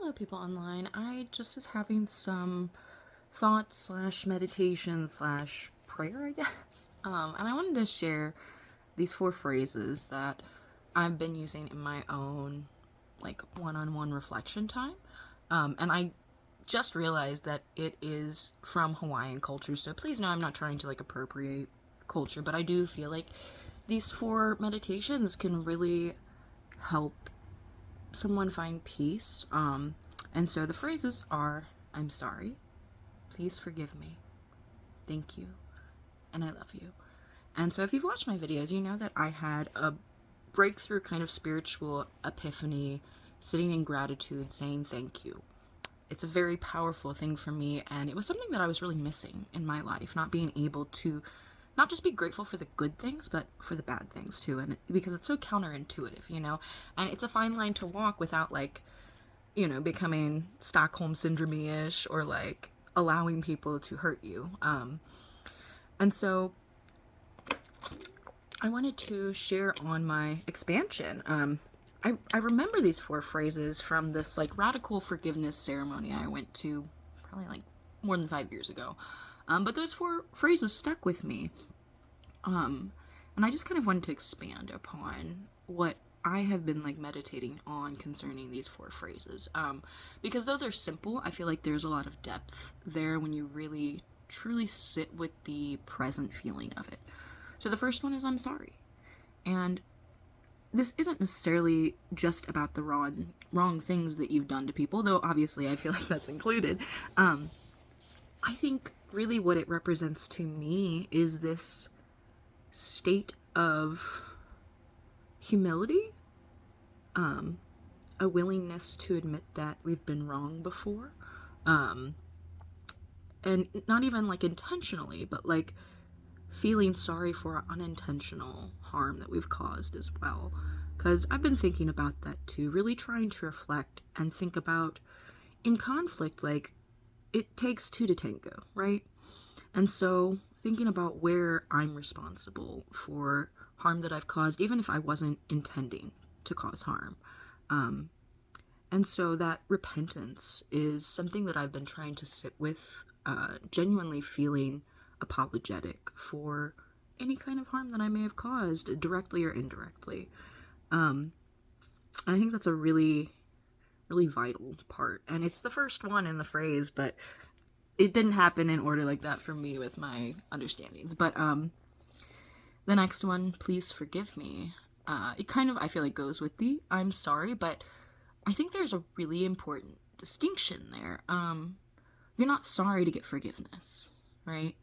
Hello, people online. I just was having some thoughts slash meditation slash prayer, I guess. And I wanted to share these four phrases that I've been using in my own, like, one-on-one reflection time. And I just realized that it is from Hawaiian culture, so please know I'm not trying to, like, appropriate culture, but I do feel like these four meditations can really help someone find peace. And so the phrases are: I'm sorry, please forgive me, thank you, and I love you. And so if you've watched my videos, you know that I had a breakthrough kind of spiritual epiphany sitting in gratitude saying thank you. It's a very powerful thing for me, and it was something that I was really missing in my life, not being able to not just be grateful for the good things, but for the bad things too. And because it's so counterintuitive, and it's a fine line to walk without, like, becoming Stockholm syndrome-ish or like allowing people to hurt you. And so I wanted to share on my expansion. I remember these four phrases from this like radical forgiveness ceremony I went to probably like more than 5 years ago. But those four phrases stuck with me. And I just kind of wanted to expand upon what I have been like meditating on concerning these four phrases. Because though they're simple, I feel like there's a lot of depth there when you really truly sit with the present feeling of it. So the first one is I'm sorry. And this isn't necessarily just about the wrong things that you've done to people, though obviously I feel like that's included. I think really what it represents to me is this state of humility, a willingness to admit that we've been wrong before, and not even like intentionally, but like feeling sorry for our unintentional harm that we've caused as well. Because I've been thinking about that too, really trying to reflect and think about in conflict, like, it takes two to tango, right? And so thinking about where I'm responsible for harm that I've caused, even if I wasn't intending to cause harm. And so that repentance is something that I've been trying to sit with, genuinely feeling apologetic for any kind of harm that I may have caused, directly or indirectly. I think that's a really, really vital part. And it's the first one in the phrase, but it didn't happen in order like that for me with my understandings. But the next one, please forgive me. It kind of, I feel like, goes with the I'm sorry, but I think there's a really important distinction there. You're not sorry to get forgiveness, right?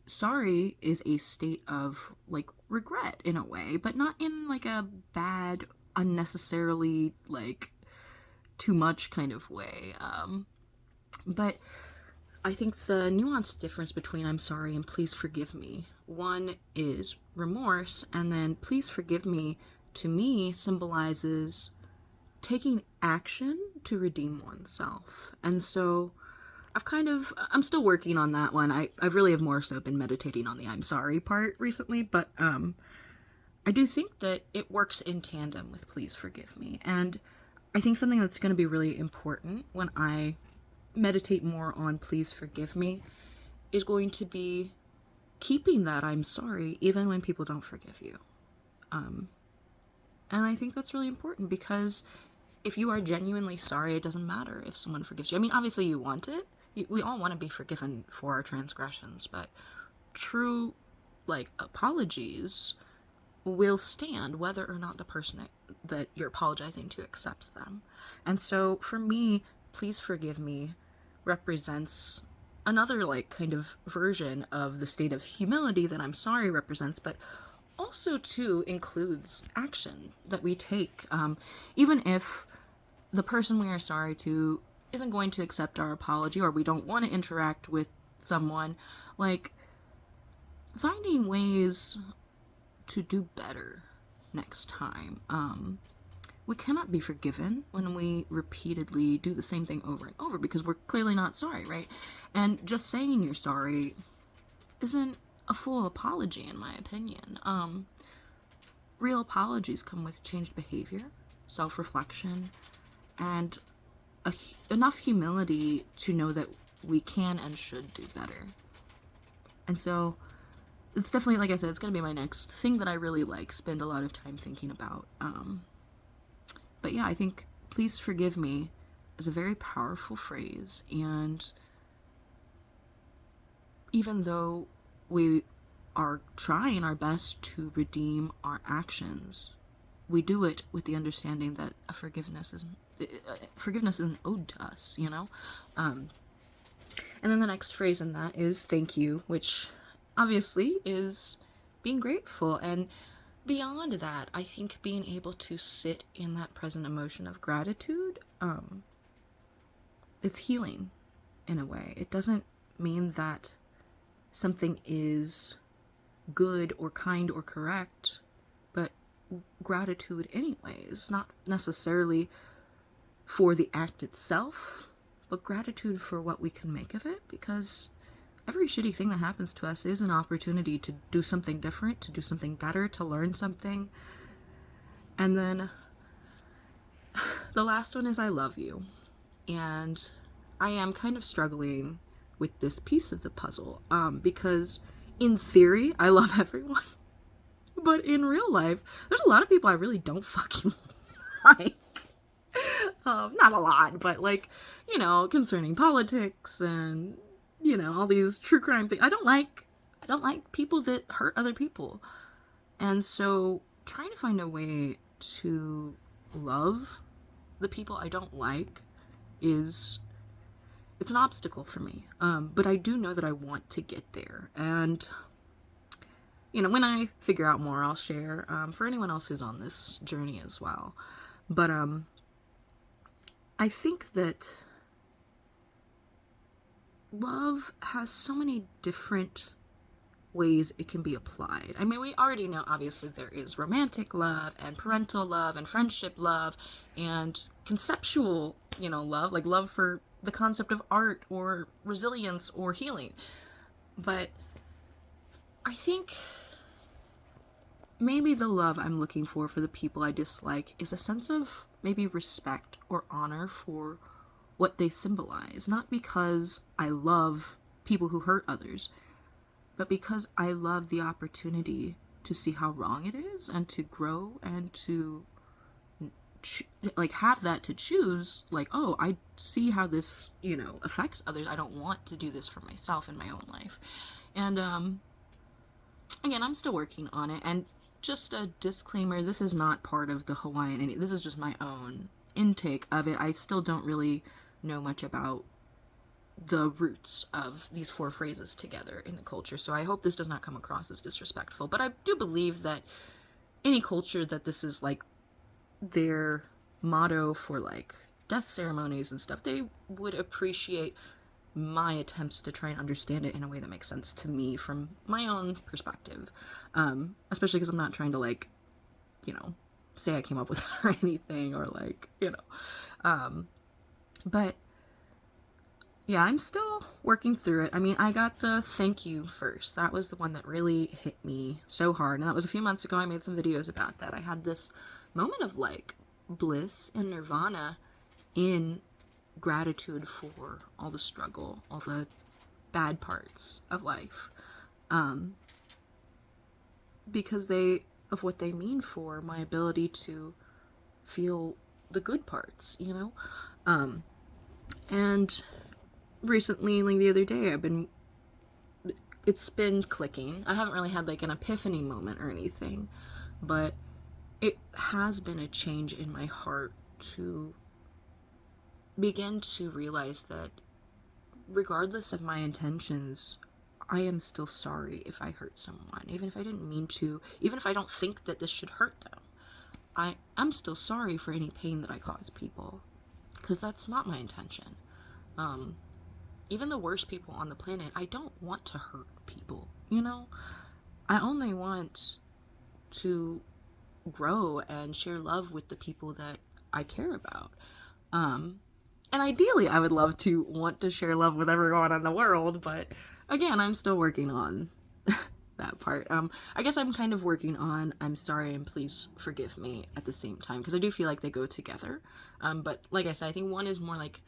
Sorry is a state of like regret in a way, but not in like a bad, unnecessarily like too much kind of way. But I think the nuanced difference between I'm sorry and please forgive me, one is remorse, and then please forgive me to me symbolizes taking action to redeem oneself. And so I'm still working on that one. I really have more so been meditating on the I'm sorry part recently, but I do think that it works in tandem with please forgive me. And I think something that's going to be really important when I meditate more on please forgive me is going to be keeping that I'm sorry even when people don't forgive you. And I think that's really important because if you are genuinely sorry, it doesn't matter if someone forgives you. I mean, obviously you want it. We all want to be forgiven for our transgressions, but true, like, apologies will stand whether or not the person that you're apologizing to accepts them. And so for me, please forgive me represents another like kind of version of the state of humility that I'm sorry represents, but also too includes action that we take, even if the person we are sorry to isn't going to accept our apology or we don't want to interact with someone, like finding ways to do better next time. We cannot be forgiven when we repeatedly do the same thing over and over because we're clearly not sorry, right? And just saying you're sorry isn't a full apology, in my opinion. Real apologies come with changed behavior, self-reflection, and enough humility to know that we can and should do better. And so it's definitely, like I said, it's going to be my next thing that I really spend a lot of time thinking about. But yeah, I think please forgive me is a very powerful phrase. And even though we are trying our best to redeem our actions, we do it with the understanding that forgiveness isn't owed to us, And then the next phrase in that is thank you, which obviously is being grateful. And beyond that, I think being able to sit in that present emotion of gratitude, it's healing in a way. It doesn't mean that something is good or kind or correct, but gratitude anyways, not necessarily for the act itself, but gratitude for what we can make of it, because every shitty thing that happens to us is an opportunity to do something different, to do something better, to learn something. And then the last one is I love you. And I am kind of struggling with this piece of the puzzle, because in theory, I love everyone. But in real life, there's a lot of people I really don't fucking like. Not a lot, but concerning politics and, all these true crime things. I don't like people that hurt other people. And so trying to find a way to love the people I don't like it's an obstacle for me. But I do know that I want to get there. And, when I figure out more, I'll share, for anyone else who's on this journey as well. But, I think that love has so many different ways it can be applied. I mean, we already know, obviously, there is romantic love and parental love and friendship love and conceptual, love, like love for the concept of art or resilience or healing. But I think maybe the love I'm looking for the people I dislike is a sense of maybe respect or honor for what they symbolize. Not because I love people who hurt others, but because I love the opportunity to see how wrong it is and to grow and to have that to choose, oh, I see how this, affects others. I don't want to do this for myself in my own life. And, again, I'm still working on it. And just a disclaimer, this is not part of the Hawaiian, this is just my own intake of it. I still don't really know much about the roots of these 4 phrases together in the culture, so I hope this does not come across as disrespectful. But I do believe that any culture that this is their motto for death ceremonies and stuff, they would appreciate my attempts to try and understand it in a way that makes sense to me from my own perspective, especially because I'm not trying to say I came up with it or anything, or but yeah, I'm still working through it. I mean, I got the thank you first. That was the one that really hit me so hard. And that was a few months ago. I made some videos about that. I had this moment of bliss and nirvana in gratitude for all the struggle, all the bad parts of life. Because of what they mean for my ability to feel the good parts, and recently, the other day, it's been clicking. I haven't really had an epiphany moment or anything, but it has been a change in my heart to begin to realize that regardless of my intentions, I am still sorry if I hurt someone, even if I didn't mean to, even if I don't think that this should hurt them. I'm still sorry for any pain that I cause people, because that's not my intention. Even the worst people on the planet, I don't want to hurt people, I only want to grow and share love with the people that I care about. And ideally, I would love to want to share love with everyone in the world, but again, I'm still working on that part. I guess I'm kind of working on I'm sorry and please forgive me at the same time, because I do feel like they go together. But like I said, I think one is more like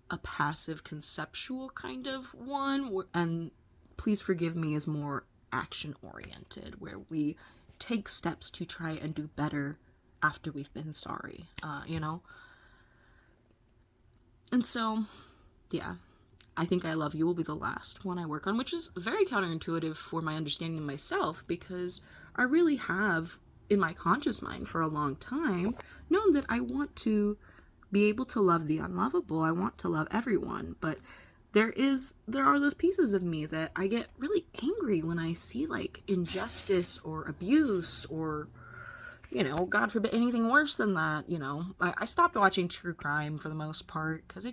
a passive conceptual kind of one, and please forgive me is more action oriented, where we take steps to try and do better after we've been sorry, you know? And so, yeah, I think I love you will be the last one I work on, which is very counterintuitive for my understanding of myself, because I really have, in my conscious mind for a long time, known that I want to be able to love the unlovable. I want to love everyone, but there are those pieces of me that I get really angry when I see like injustice or abuse or, you know, God forbid, anything worse than that. You know, I stopped watching true crime for the most part because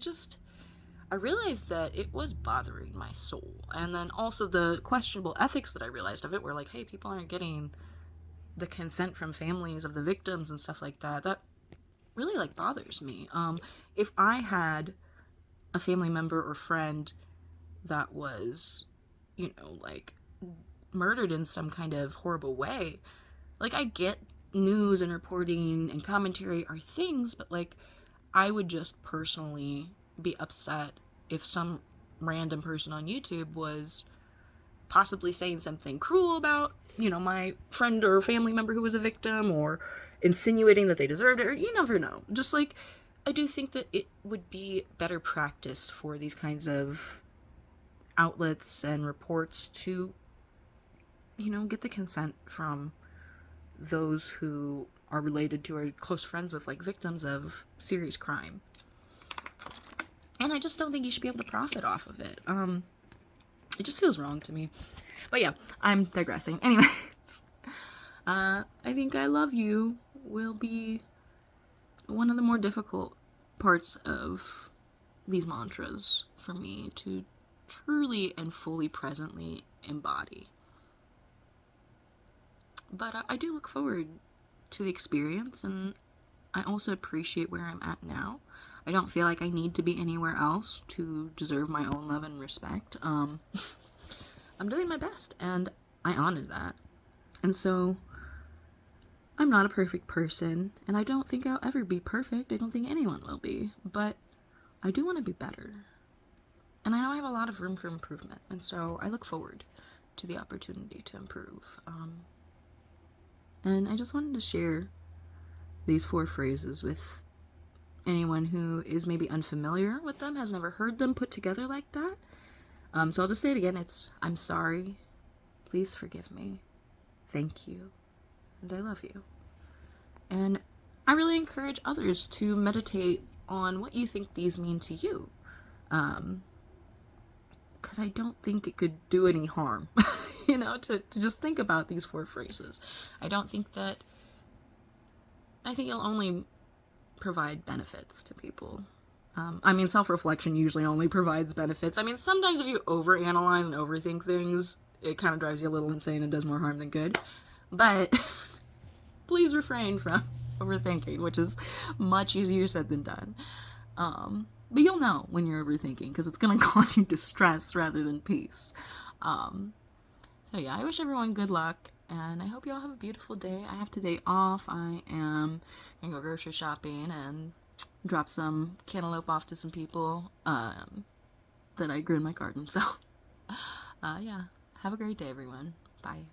I realized that it was bothering my soul. And then also the questionable ethics that I realized of it were like, hey, people aren't getting the consent from families of the victims and stuff like that. That really like bothers me. If I had a family member or friend that was, you know, like murdered in some kind of horrible way, like I get news and reporting and commentary are things, but like I would just personally be upset if some random person on YouTube was possibly saying something cruel about, you know, my friend or family member who was a victim, or insinuating that they deserved it, or you never know. Just like, I do think that it would be better practice for these kinds of outlets and reports to, you know, get the consent from those who are related to or close friends with, like, victims of serious crime. And I just don't think you should be able to profit off of it. It just feels wrong to me. But yeah, I'm digressing. Anyways, I think I love you will be one of the more difficult parts of these mantras for me to truly and fully presently embody. But I do look forward to the experience, and I also appreciate where I'm at now. I don't feel like I need to be anywhere else to deserve my own love and respect. I'm doing my best, and I honor that. And so, I'm not a perfect person, and I don't think I'll ever be perfect. I don't think anyone will be. But I do want to be better. And I know I have a lot of room for improvement, and so I look forward to the opportunity to improve. And I just wanted to share these 4 phrases with anyone who is maybe unfamiliar with them, has never heard them put together like that. So I'll just say it again. It's, I'm sorry, please forgive me, thank you, and I love you. And I really encourage others to meditate on what you think these mean to you. Because I don't think it could do any harm, you know, to just think about these 4 phrases. I think it'll only provide benefits to people. I mean, self-reflection usually only provides benefits. I mean, sometimes if you overanalyze and overthink things, it kind of drives you a little insane and does more harm than good. But please refrain from overthinking, which is much easier said than done. But you'll know when you're overthinking, because it's going to cause you distress rather than peace. So yeah, I wish everyone good luck, and I hope you all have a beautiful day. I have today off. I am going to go grocery shopping and drop some cantaloupe off to some people that I grew in my garden. So, yeah, have a great day, everyone. Bye.